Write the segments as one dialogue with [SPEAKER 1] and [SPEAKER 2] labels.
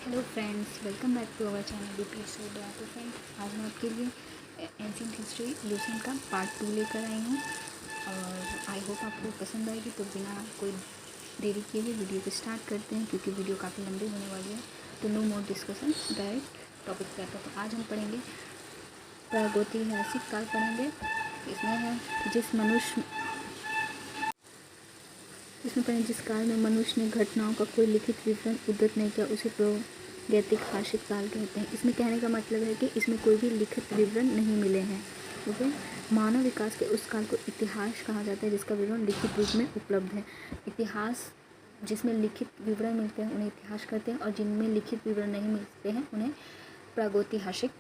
[SPEAKER 1] Hello friends, welcome back to our channel DP so. तो friends, आज मैं आपके लिए एंशिएंट हिस्ट्री लेसन का पार्ट 2 लेकर आई हूँ और आई होप आपको पसंद आएगी। तो बिना कोई देरी किए हुए वीडियो को स्टार्ट करते हैं, क्योंकि वीडियो काफ़ी लंबी होने वाली है। तो no more discussion, direct topic पे आते हैं। तो आज हम पढ़ेंगे प्रागैतिहासिक काल पढ़ेंगे। इसमें है जिस काल में मनुष्य ने घटनाओं का कोई लिखित विवरण उद्धृत नहीं किया उसे प्रागैतिहासिक काल कहते हैं। इसमें कहने का मतलब है कि इसमें कोई भी लिखित विवरण नहीं मिले हैं। ठीक है, मानव विकास के उस काल को इतिहास कहा जाता है जिसका विवरण लिखित रूप में उपलब्ध है। इतिहास जिसमें लिखित विवरण मिलते हैं उन्हें इतिहास कहते हैं, और जिनमें लिखित विवरण नहीं मिलते हैं उन्हें प्रागैतिहासिक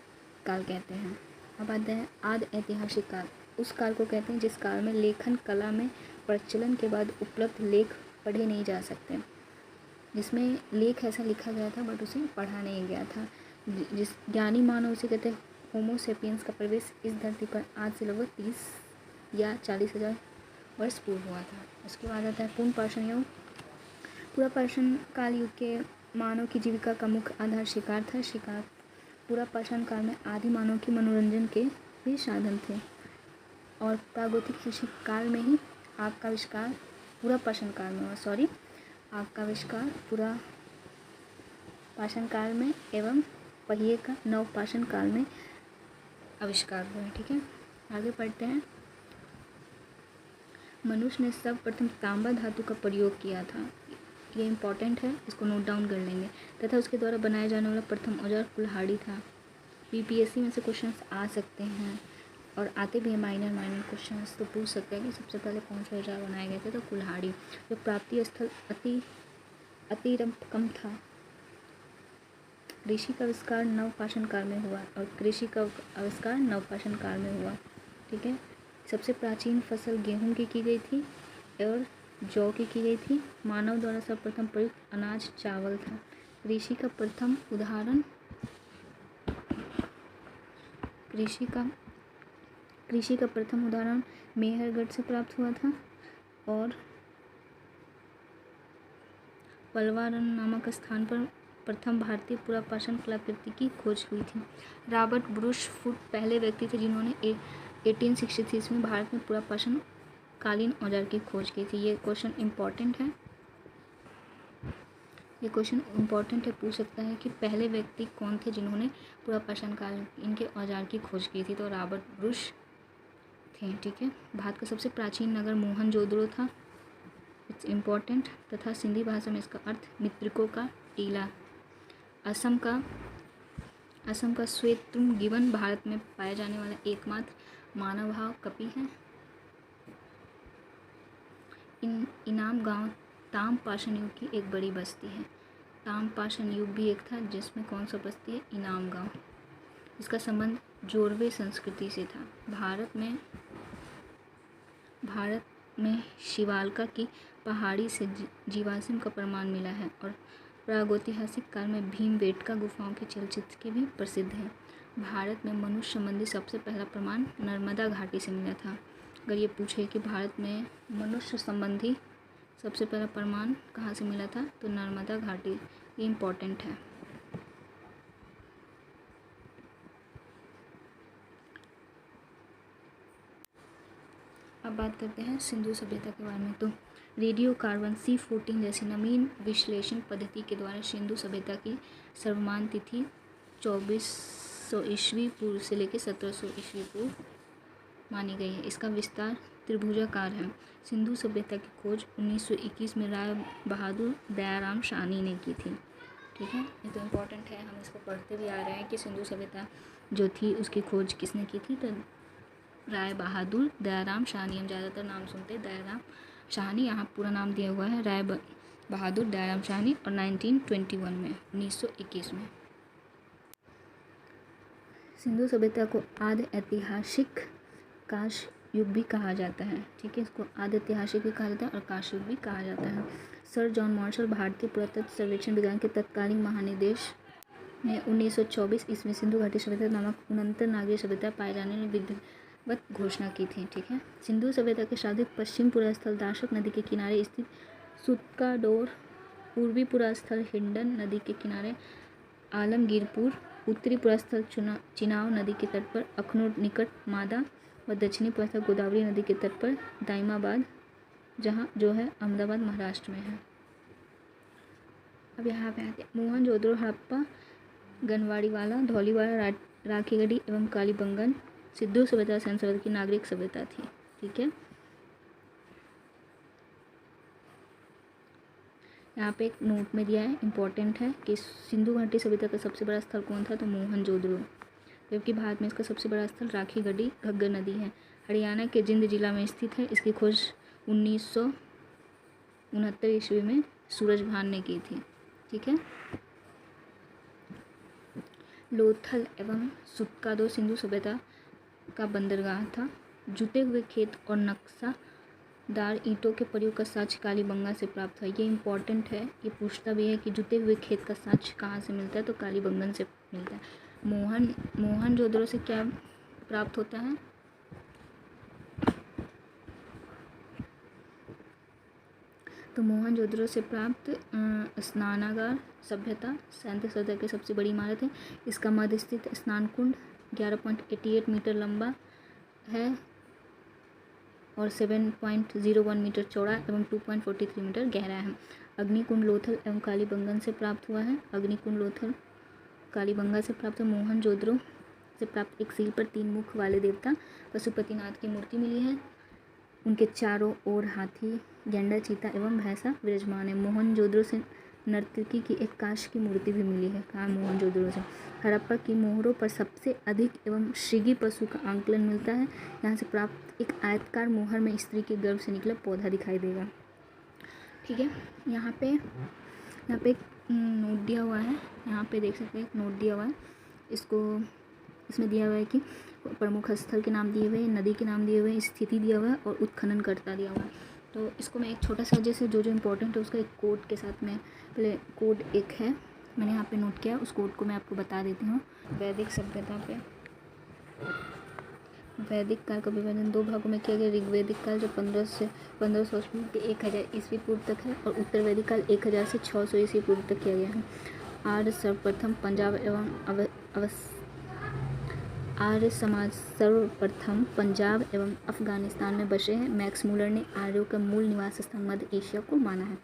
[SPEAKER 1] काल कहते हैं। अब आता है आदि ऐतिहासिक काल। उस काल को कहते हैं जिस काल में लेखन कला में प्रचलन के बाद उपलब्ध लेख पढ़े नहीं जा सकते, जिसमें लेख ऐसा लिखा गया था बट उसे पढ़ा नहीं गया था। जिस ज्ञानी मानव उसे कहते हैं होमो सेपियंस का प्रवेश इस धरती पर आज से लगभग 30 या 40,000 वर्ष पूर्व हुआ था। उसके बाद आता है पूर्ण पाषाण युग। पूरा पाषाण काल युग के मानव की जीविका का मुख्य आधार शिकार था। शिकार पूरा पाषाण काल में आदि मानव के मनोरंजन के भी साधन थे, और प्रागैतिहासिक काल में ही आग का आविष्कार पूरा पाषाण काल में हुआ। आग का आविष्कार पूरा पाषाण काल में एवं पहिए का नव पाषाण काल में आविष्कार हुआ है। ठीक है, आगे पढ़ते हैं। मनुष्य ने सर्वप्रथम तांबा धातु का प्रयोग किया था। ये इम्पॉर्टेंट है, इसको नोट डाउन कर लेंगे। तथा उसके द्वारा बनाया जाने वाला प्रथम औजार कुल्हाड़ी था। यूपीएससी में से क्वेश्चंस आ सकते हैं और आते भी हैं माइनर क्वेश्चंस। तो पूछ सकते हैं कि सबसे पहले कौन से औजार बनाए गए थे। तो कुल्हाड़ी, जो प्राप्ति स्थल कम था। कृषि का आविष्कार नवपाषाण काल में हुआ, और कृषि का आविष्कार नवपाषाण काल में हुआ। ठीक है, सबसे प्राचीन फसल गेहूं की गई थी और जौ की गई थी। मानव द्वारा सर्वप्रथम प्रयुक्त अनाज चावल था। कृषि का प्रथम उदाहरण मेहरगढ़ से प्राप्त हुआ था, और पलवारन नामक स्थान पर प्रथम भारतीय पुरापाषाण कलाकृति की खोज हुई थी। रॉबर्ट ब्रूस फुट पहले व्यक्ति थे जिन्होंने 1863 में भारत में पुरापाषाण कालीन औजार की खोज की थी। ये क्वेश्चन इम्पॉर्टेंट है, पूछ सकता है कि पहले व्यक्ति कौन थे जिन्होंने पुरापाषाण काल इनके औजार की खोज की थी। तो रॉबर्ट ब्रूस थे। ठीक है, भारत का सबसे प्राचीन नगर मोहनजोदड़ो था। It's important. तथा सिंधी भाषा में इसका अर्थ मित्रकों का टीला। असम का श्वेतृंग गिवन भारत में पाया जाने वाला एकमात्र मानवभाव कपि है। इनाम गांव ताम पाषाण युग की एक बड़ी बस्ती है। ताम पाषाण युग भी एक था जिसमें कौन सा बस्ती है, इनाम गांव। इसका संबंध जोरवे संस्कृति से था। भारत में शिवालिका की पहाड़ी से जीवाश्म का प्रमाण मिला है, और प्रागैतिहासिक काल में भीमबेटका गुफाओं के चलचित्र के भी प्रसिद्ध है। भारत में मनुष्य संबंधी सबसे पहला प्रमाण नर्मदा घाटी से मिला था। अगर ये पूछे कि भारत में मनुष्य संबंधी सबसे पहला प्रमाण कहाँ से मिला था, तो नर्मदा घाटी। ये इम्पॉर्टेंट है। अब बात करते हैं सिंधु सभ्यता के बारे में। तो रेडियो कार्बन C14 जैसी नवीन विश्लेषण पद्धति के द्वारा सिंधु सभ्यता की सर्वमान्य तिथि 2400 ईस्वी पूर्व से लेकर 1700 ईस्वी पूर्व मानी गई है। इसका विस्तार त्रिभुजाकार है। सिंधु सभ्यता की खोज 1921 में राय बहादुर दयाराम साहनी ने की थी। ठीक है, ये तो इम्पोर्टेंट है, हम इसको पढ़ते भी आ रहे हैं कि सिंधु सभ्यता जो थी उसकी खोज किसने की थी। तो राय बहादुर दयाराम साहनी, हम ज़्यादातर नाम सुनते हैं दयाराम साहनी, यहाँ पूरा नाम दिया हुआ है राय बहादुर दयाराम साहनी, और 1921 में। सिंधु सभ्यता को आदि ऐतिहासिक काश युग भी कहा जाता है। ठीक है, इसको आदि ऐतिहासिक भी कहा जाता है और काश युग भी कहा जाता है। सर जॉन मार्शल भारतीय पुरातत्व सर्वेक्षण विज्ञान के तत्कालीन महानिदेश ने 1924 ईस्वी सिंधु घाटी सभ्यता नामक उन्नत नागरिक सभ्यता पाए जाने में विधिवत घोषणा की थी। ठीक है, सिंधु सभ्यता के शाब्दिक पश्चिम पूरा स्थल दाशक नदी के किनारे स्थित सुत्काडोर, पूर्वी पूरा स्थल हिंडन नदी के किनारे आलमगीरपुर, उत्तरी पुरस्थल चिनाब नदी के तट पर अखनूर निकट मादा व दक्षिणी पुरस्थल गोदावरी नदी के तट पर दाइमाबाद, जहाँ जो है अहमदाबाद महाराष्ट्र में है। अब यहाँ पे आते हैं मोहनजोदड़ो, हड़प्पा, गनवाड़ीवाला, धौलीवाला, राखीगढ़ी एवं कालीबंगन सिंधु सभ्यता संस्कृत की नागरिक सभ्यता थी। ठीक है, यहाँ पे एक नोट में दिया है, इम्पोर्टेंट है कि सिंधु घाटी सभ्यता का सबसे बड़ा स्थल कौन था, तो मोहनजोदड़ो, जबकि भारत में इसका सबसे बड़ा स्थल राखीगढ़ी घग्गर नदी है, हरियाणा के जिंद जिला में स्थित है। इसकी खोज 1969 ईस्वी में सूरजभान ने की थी। ठीक है, लोथल एवं सुटका सिंधु सभ्यता का बंदरगाह था। जुटे हुए खेत और नक्शादार ईंटों के प्रयोग का साक्ष्य कालीबंगा से प्राप्त हुआ। ये इम्पॉर्टेंट है, ये पूछता भी है कि जुटे हुए खेत का साक्ष्य कहाँ से मिलता है, तो कालीबंगन से मिलता है। मोहनजोदड़ो से क्या प्राप्त होता है, तो मोहनजोदड़ो से प्राप्त स्नानागार सभ्यता 37 सदी की सबसे बड़ी इमारत है। इसका मध्य स्थित स्नान कुंड 11.88 मीटर लंबा है और 7.01 मीटर चौड़ा एवं 2.43 मीटर गहरा है। अग्निकुंड लोथल एवं कालीबंगन से प्राप्त हुआ है। अग्निकुंड लोथल कालीबंगा से प्राप्त, मोहनजोदड़ो से प्राप्त एक सिर पर 3 मुख वाले देवता पशुपतिनाथ की मूर्ति मिली है। उनके चारों ओर हाथी, गैंडा, चीता एवं भैंसा विराजमान है। मोहनजोदड़ो से नर्तकी की एक कांच की मूर्ति भी मिली है। कहाँ, मोहनजोदड़ो से। हड़प्पा की मोहरों पर सबसे अधिक एवं श्रृंगी पशु का आंकलन मिलता है। यहाँ से प्राप्त एक आयताकार मोहर में स्त्री के गर्भ से निकला पौधा दिखाई देगा। ठीक है, यहाँ पे एक नोट दिया हुआ है, यहाँ पे देख सकते हैं एक नोट दिया हुआ है। इसमें दिया हुआ है कि प्रमुख स्थल के नाम दिए हुए हैं, नदी के नाम दिए हुए हैं, स्थिति दिया हुआ है और उत्खननकर्ता दिया हुआ है। तो इसको मैं एक छोटा सा जैसे जो इम्पोर्टेंट है उसका एक कोड के साथ में, पहले कोड एक है मैंने यहाँ पे नोट किया, उस कोड को मैं आपको बता देती हूँ। वैदिक सभ्यता पे वैदिक काल का विभाजन 2 भागों में किया गया। ऋग्वैदिक काल जो 1500 से 1000 ईस्वी पूर्व तक है और उत्तर वैदिक काल 1000 से 600 ईस्वी पूर्व तक किया गया है। आर्य समाज सर्वप्रथम पंजाब एवं अफगानिस्तान में बसे हैं। मैक्स मुलर ने आर्यों का मूल निवास स्थान मध्य एशिया को माना है।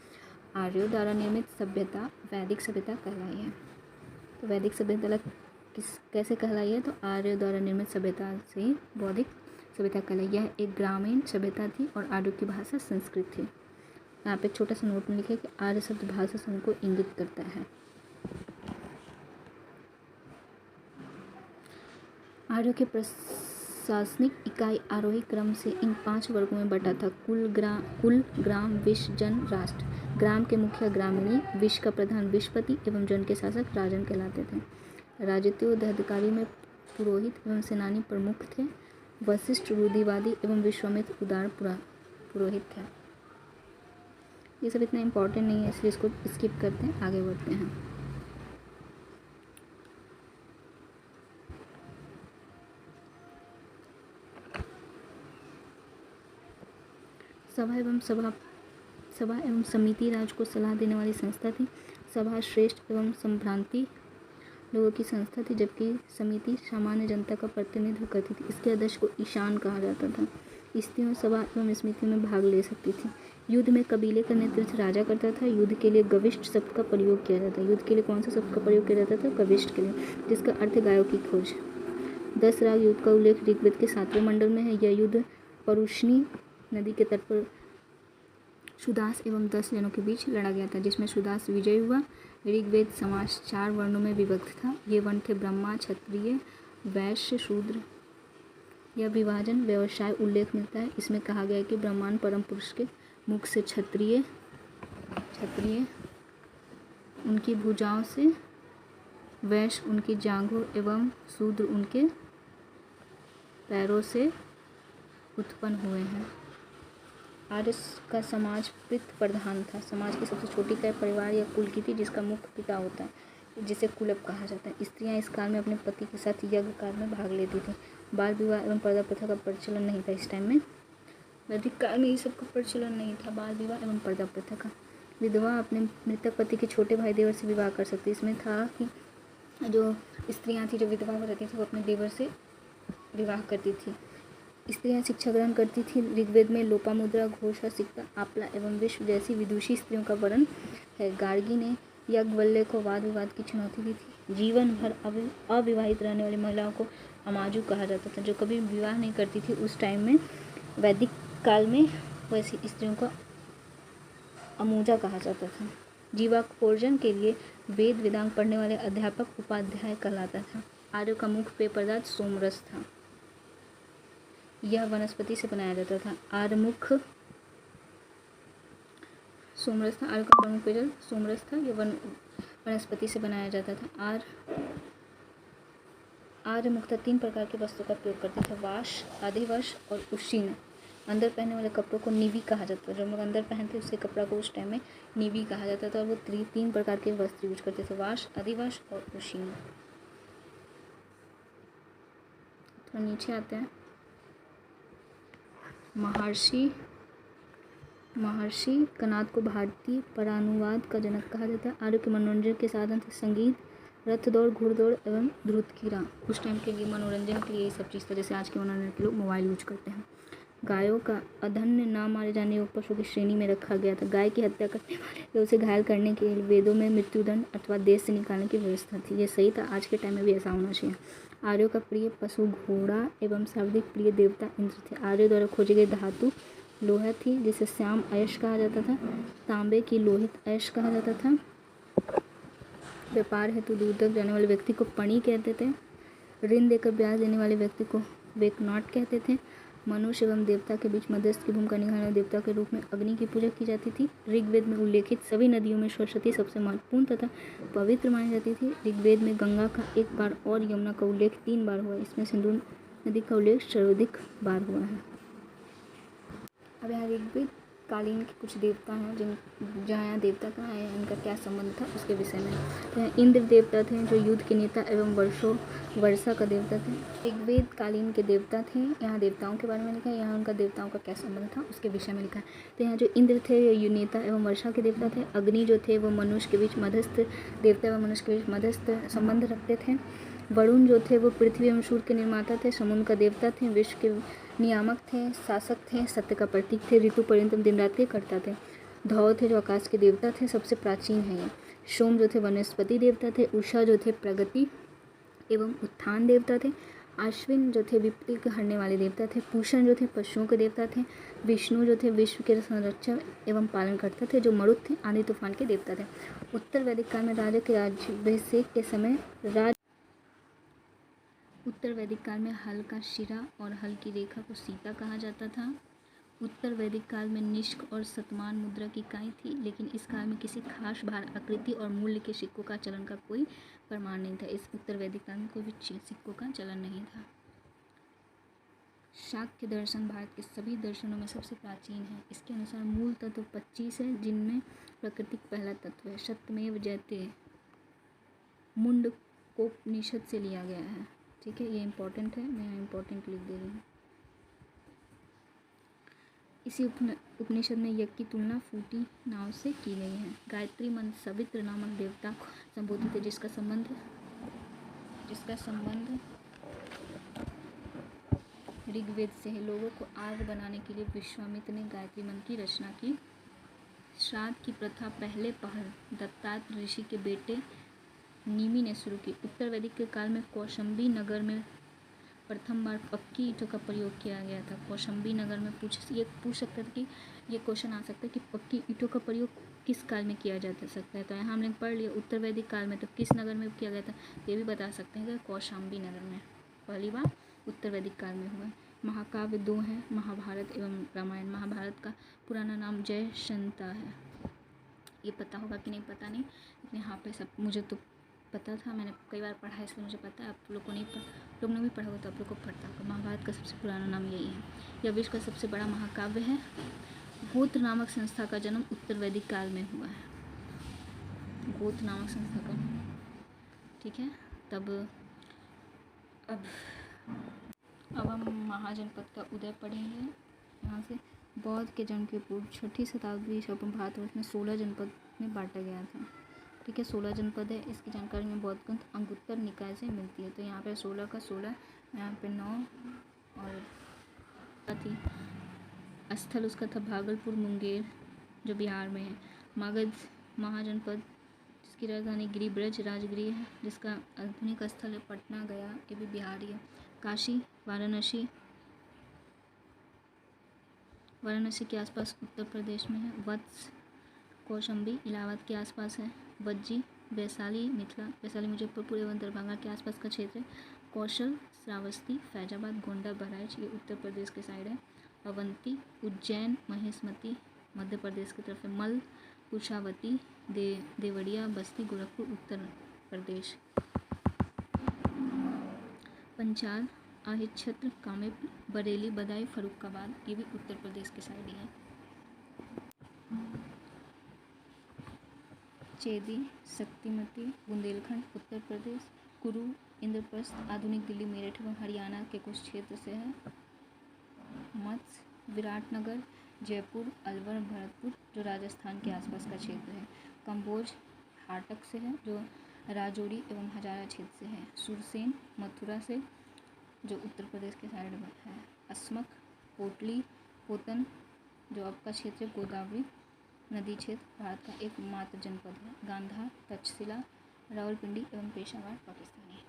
[SPEAKER 1] आर्यों द्वारा निर्मित सभ्यता वैदिक सभ्यता कहलाई है। तो वैदिक सभ्यता कैसे कहलाई है, तो आर्यों द्वारा निर्मित सभ्यता से ही बौद्धिक सभ्यता कहलाई। यह एक ग्रामीण सभ्यता थी और आर्यों की भाषा संस्कृत थी। यहाँ पे एक छोटा सा नोट में लिखे कि आर्य शब्द भाषा समूह को इंगित करता है। आर्यों के प्रशासनिक इकाई आरोही क्रम से इन 5 वर्गों में बटा था। कुल, ग्राम, विश, जन, राष्ट्र। ग्राम के मुखिया ग्रामीणी, विश का प्रधान विशपति एवं जन के शासक राजन कहलाते थे। राजकीय अधिकारी में पुरोहित एवं सेनानी प्रमुख थे। वशिष्ठ रूढ़िवादी एवं विश्वामित्र उदार पुरोहित थे। ये सब इतना इम्पोर्टेंट नहीं है इसलिए इसको स्किप करते हैं, आगे बढ़ते हैं। सभा एवं समिति राज को सलाह देने वाली संस्था थी। सभा श्रेष्ठ एवं संभ्रांति लोगों की संस्था थी, जबकि समिति सामान्य जनता का प्रतिनिधित्व करती थी। इसके अध्यक्ष को ईशान कहा जाता था। स्त्रियां सभा एवं समिति में भाग ले सकती थी। युद्ध में कबीले का नेतृत्व राजा करता था। युद्ध के लिए गविष्ट शब्द का प्रयोग किया जाता है। युद्ध के लिए कौन सा शब्द का प्रयोग किया जाता था, गविष्ट के लिए, जिसका अर्थ गायों की खोज। 10 राग युद्ध का उल्लेख ऋग्वेद के 7वें मंडल में है। यह युद्ध परुष्णी नदी के तट पर सुदास एवं 10 जनों के बीच लड़ा गया था, जिसमें सुदास विजयी हुआ। ऋग्वेद समाज 4 वर्णों में विभक्त था। ये वर्ण थे ब्रह्मा, क्षत्रिय, वैश्य, शूद्र। यह विभाजन व्यवसाय उल्लेख मिलता है। इसमें कहा गया है कि ब्रह्मांड परम पुरुष के मुख से क्षत्रिय उनकी भुजाओं से, वैश्य उनकी जांघों एवं शूद्र उनके पैरों से उत्पन्न हुए हैं। आर्य का समाज पितृ प्रधान था। समाज की सबसे छोटी इकाई परिवार या कुल की थी, जिसका मुख्य पिता होता है, जिसे कुलप कहा जाता है। स्त्रियां इस काल में अपने पति के साथ यज्ञ कार्य में भाग लेती थी। बाल विवाह एवं पर्दा प्रथा का प्रचलन नहीं था। इस टाइम में वैदिक काल में ये सब का प्रचलन नहीं था, बाल विवाह एवं पर्दा प्रथा का। विधवा अपने मृतक पति के छोटे भाई देवर से विवाह कर सकती। इसमें था कि जो स्त्रियाँ थी जो विधवा हो रहती थी वो अपने देवर से विवाह करती थी। स्त्रियाँ शिक्षा ग्रहण करती थी। ऋग्वेद में लोपामुद्रा, घोषा, सिक्ता, आपला एवं विश्व जैसी विदुषी स्त्रियों का वर्णन है। गार्गी ने याज्ञवल्क्य को वाद विवाद की चुनौती दी थी। जीवन भर अविवाहित रहने वाली महिलाओं को अमाजु कहा जाता था। जो कभी विवाह नहीं करती थी उस टाइम में, वैदिक काल में, वैसी स्त्रियों को अमूजा कहा जाता था। जीवाकोर्जन के लिए वेद वेदांग पढ़ने वाले अध्यापक उपाध्याय कहलाता था। आर्यों का मुख्य पेय पदार्थ सोमरस था। यह वनस्पति से बनाया जाता था। आर्यमुख सोमरस था। आर्य का प्रमुख पेयजल सोमरस था। यह वनस्पति से बनाया जाता था। आर्य मुख्यतः 3 प्रकार के वस्त्रों का प्रयोग करते थे, वाश, आदिवाश और उशीन। अंदर पहनने वाले कपड़ों को निवी कहा जाता था। जो हम लोग अंदर पहनते उसे कपड़ा को उस टाइम में निवी कहा जाता था। और वो 3 प्रकार के वस्त्र यूज करते थे, वाश, आदिवाश और उशीन। तो नीचे आते हैं। महर्षि कनाद को भारतीय परानुवाद का जनक कहा जाता है। आर्यों के मनोरंजन के साधन थे संगीत, रथ दौड़, घुड़दौड़ एवं ध्रुत कीड़ा। उस टाइम के लिए मनोरंजन के लिए ये सब चीज़ था। जैसे आज के मनोरंजन के लोग मोबाइल यूज करते हैं। गायों का अधन्य ना मारे जाने योग्य पशु की श्रेणी में रखा गया था। गाय की हत्या करने वाले या उसे घायल करने के लिए वेदों में मृत्युदंड अथवा देश से निकालने की व्यवस्था थी। ये सही था। आज के टाइम में भी ऐसा होना चाहिए। आर्यों का प्रिय पशु घोड़ा एवं सर्वाधिक प्रिय देवता इंद्र थे। आर्यों द्वारा खोजी गई धातु लोहा थी, जिसे श्याम अयस्क कहा जाता था। तांबे की लोहित अयस्क कहा जाता था। व्यापार हेतु दूर तक जाने वाले व्यक्ति को पणी कहते थे। ऋण देकर ब्याज देने वाले व्यक्ति को वेकनॉट कहते थे। मनुष्य एवं देवता के बीच मध्यस्थ की भूमिका निभाने वाले देवता के रूप में अग्नि की पूजा की जाती थी। ऋग्वेद में उल्लेखित सभी नदियों में सरस्वती सबसे महत्वपूर्ण तथा पवित्र मानी जाती थी। ऋग्वेद में गंगा का 1 बार और यमुना का उल्लेख 3 बार हुआ। इसमें सिंधु नदी का उल्लेख सर्वाधिक बार हुआ है। अब यहाँ ऋग्वेद कालीन के कुछ देवता हैं जहाँ यहाँ देवता कहाँ है, इनका क्या संबंध था उसके विषय में। तो यहाँ इंद्र देवता थे जो युद्ध के नेता एवं वर्षा का देवता थे। ऋग्वेद कालीन के देवता थे। यहाँ देवताओं के बारे में लिखा है। यहाँ उनका देवताओं का क्या संबंध था उसके विषय में लिखा है। तो यहाँ जो इंद्र थे ये नेता एवं वर्षा के देवता थे। अग्नि जो थे वो मनुष्य के बीच मध्यस्थ देवता एवं मनुष्य के बीच मध्यस्थ संबंध रखते थे। वरुण जो थे वो पृथ्वी एवं सूर्य के निर्माता थे। समुद्र का देवता थे। विश्व के नियामक थे, शासक थे, सत्य का प्रतीक थे, ऋतु पर्यंतम दिन रात्रि करता थे। धौ थे जो आकाश के देवता थे, सबसे प्राचीन है ये। सोम जो थे वनस्पति देवता थे। उषा जो थे प्रगति एवं उत्थान देवता थे। अश्विन जो थे विपत्ति के हरने वाले देवता थे। पूषण जो थे पशुओं के देवता थे। विष्णु जो थे विश्व के संरक्षक एवं पालन करता थे। जो मरुत थे आंधी तूफान के देवता थे। उत्तर वैदिक काल में राजा के राज्याभिषेक के समय उत्तर वैदिक काल में हल का शिरा और हल की रेखा को सीता कहा जाता था। उत्तर वैदिक काल में निष्क और शतमान मुद्रा की इकाई थी, लेकिन इस काल में किसी खास भार, आकृति और मूल्य के सिक्कों का चलन का कोई प्रमाण नहीं था। इस उत्तर वैदिक काल में कोई भी सिक्कों का चलन नहीं था। शाक्य दर्शन भारत के सभी दर्शनों में सबसे प्राचीन है। इसके अनुसार मूल तत्व 25 है, जिनमें प्रकृति पहला तत्व है। सत्यमेव जयते मुंडकोपनिषद से लिया गया है। ठीक है, ये इंपॉर्टेंट है, मैं यहाँ इंपॉर्टेंट लिख दे रही हूँ। इसी उपनिषद में यज्ञ की तुलना फूटी नाव से की गई है। गायत्री मंत्र सवित्र नामक देवता को संबोधित है, जिसका संबंध ऋग्वेद से है। लोगों को आर्य बनाने के लिए विश्वामित्र ने गायत्री मंत्र की रचना की। श्राद्ध की प्रथा पहले पहल दत्तात्रेय ऋषि के बेटे निमि ने शुरू की। उत्तर वैदिक के काल में कौशंबी नगर में प्रथम बार पक्की ईंटों का प्रयोग किया गया था। कौशंबी नगर में पूछ सकता था कि ये क्वेश्चन आ सकता है कि पक्की ईंटों का प्रयोग किस काल में किया जा सकता है। तो यहाँ हमने पढ़ लिया उत्तर वैदिक काल में, तो किस नगर में किया गया था ये भी बता सकते हैं कि कौशाम्बी नगर में पहली बार उत्तर वैदिक काल में हुआ। महाकाव्य 2 हैं, महाभारत एवं रामायण। महाभारत का पुराना नाम जयशंता है। ये पता होगा कि नहीं पता नहीं, लेकिन यहाँ पे सब मुझे तो पता था, मैंने कई बार पढ़ा है इसलिए मुझे पता है। आप लोग को नहीं लोग ने भी पढ़ा होगा तो आप लोग को पता होगा। महाभारत का सबसे पुराना नाम यही है। यह विश्व का सबसे बड़ा महाकाव्य है। गोत्र नामक संस्था का जन्म उत्तर वैदिक काल में हुआ है। गोत्र नामक संस्था का, ठीक है। तब अब हम महाजनपद का उदय पढ़ेंगे। यहाँ से बौद्ध के जन्म के पूर्व 6ठी शताब्दी ईसा पूर्व भारतवर्ष में 16 जनपद में बांटा गया था। ठीक है। 16 जनपद है, इसकी जानकारी में बौद्ध ग्रंथ अंगुत्तर निकाय से मिलती है। तो यहाँ पे 16 का 16, यहाँ पे 9 और थी। स्थल उसका था भागलपुर, मुंगेर जो बिहार में है। मगध महाजनपद जिसकी राजधानी गिरिब्रज राजगृह है, जिसका आधुनिक स्थल है पटना, गया, ये भी बिहार ही है। काशी वाराणसी के आसपास उत्तर प्रदेश में है। वत्स कौशाम्बी इलाहाबाद के आसपास है। वज्जी वैशाली मिथिला, वैशाली मुजफ्फरपुर एवं दरभंगा के आसपास का क्षेत्र है। कौशल श्रावस्ती फैजाबाद गोंडा बहराइच ये उत्तर प्रदेश के साइड है। अवंती उज्जैन महेशमती मध्य प्रदेश की तरफ है। मल कुशावती देवरिया बस्ती गोरखपुर उत्तर प्रदेश। पंचाल आहिच्छत्र कामेप बरेली बदायूं फर्रुखाबाद ये भी उत्तर प्रदेश के साइड ही है। चेदी शक्तिमती बुंदेलखंड उत्तर प्रदेश। कुरु इंद्रप्रस्थ आधुनिक दिल्ली मेरठ एवं हरियाणा के कुछ क्षेत्र से है। मत्स्य विराटनगर जयपुर अलवर भरतपुर जो राजस्थान के आसपास का क्षेत्र है। कंबोज हाटक से है जो राजौरी एवं हजारा क्षेत्र से है। सुरसेन मथुरा से जो उत्तर प्रदेश के साइड में है। अस्मक पोटली पोतन जो आपका क्षेत्र गोदावरी नदी क्षेत्र भारत का एकमात्र जनपद है। गांधा तक्षशिला रावलपिंडी एवं पेशावर पाकिस्तान है।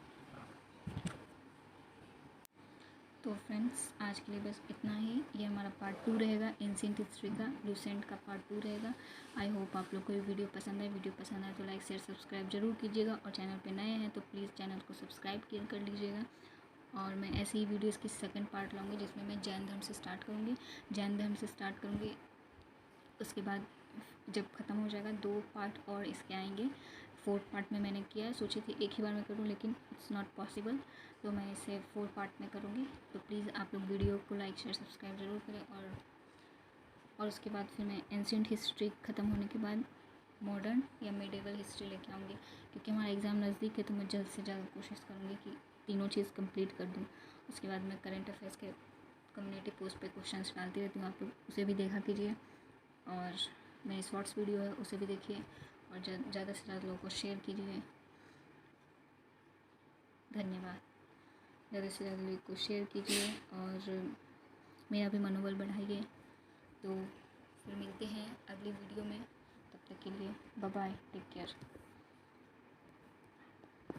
[SPEAKER 1] तो फ्रेंड्स आज के लिए बस इतना ही। ये हमारा पार्ट 2 रहेगा, एंशिएंट हिस्ट्री का लूसेंट का पार्ट 2 रहेगा। आई होप आप लोग को ये वीडियो पसंद आए। वीडियो पसंद आए तो लाइक शेयर सब्सक्राइब जरूर कीजिएगा और चैनल पे नए हैं तो प्लीज़ चैनल को सब्सक्राइब कर लीजिएगा। और मैं ऐसे ही वीडियोज़ की सेकंड पार्ट लाऊंगी जिसमें मैं जैन धर्म से स्टार्ट करूँगी। उसके बाद जब ख़त्म हो जाएगा 2 पार्ट और इसके आएंगे। 4th पार्ट में मैंने किया है, सोची थी एक ही बार में करूँ लेकिन इट्स नॉट पॉसिबल, तो मैं इसे 4 पार्ट में करूँगी। तो प्लीज़ आप लोग वीडियो को लाइक शेयर सब्सक्राइब ज़रूर करें। और उसके बाद फिर मैं एंशिएंट हिस्ट्री ख़त्म होने के बाद मॉडर्न या मिडिवल हिस्ट्री लेके आऊँगी, क्योंकि हमारा एग्ज़ाम नज़दीक है तो मैं जल्द से जल्द कोशिश करूँगी कि तीनों चीज़ कंप्लीट कर दूँ। उसके बाद मैं करंट अफेयर्स के कम्युनिटी पोस्ट पे क्वेश्चंस डालती रहती हूँ, आप लोग उसे भी देखा कीजिए। और मेरी शॉर्ट्स वीडियो है उसे भी देखिए और ज़्यादा से ज़्यादा लोगों को शेयर कीजिए। धन्यवाद। ज़्यादा से ज़्यादा लोगों को शेयर कीजिए और मेरा भी मनोबल बढ़ाइए। तो फिर मिलते हैं अगली वीडियो में, तब तक के लिए बाय बाय, टेक केयर।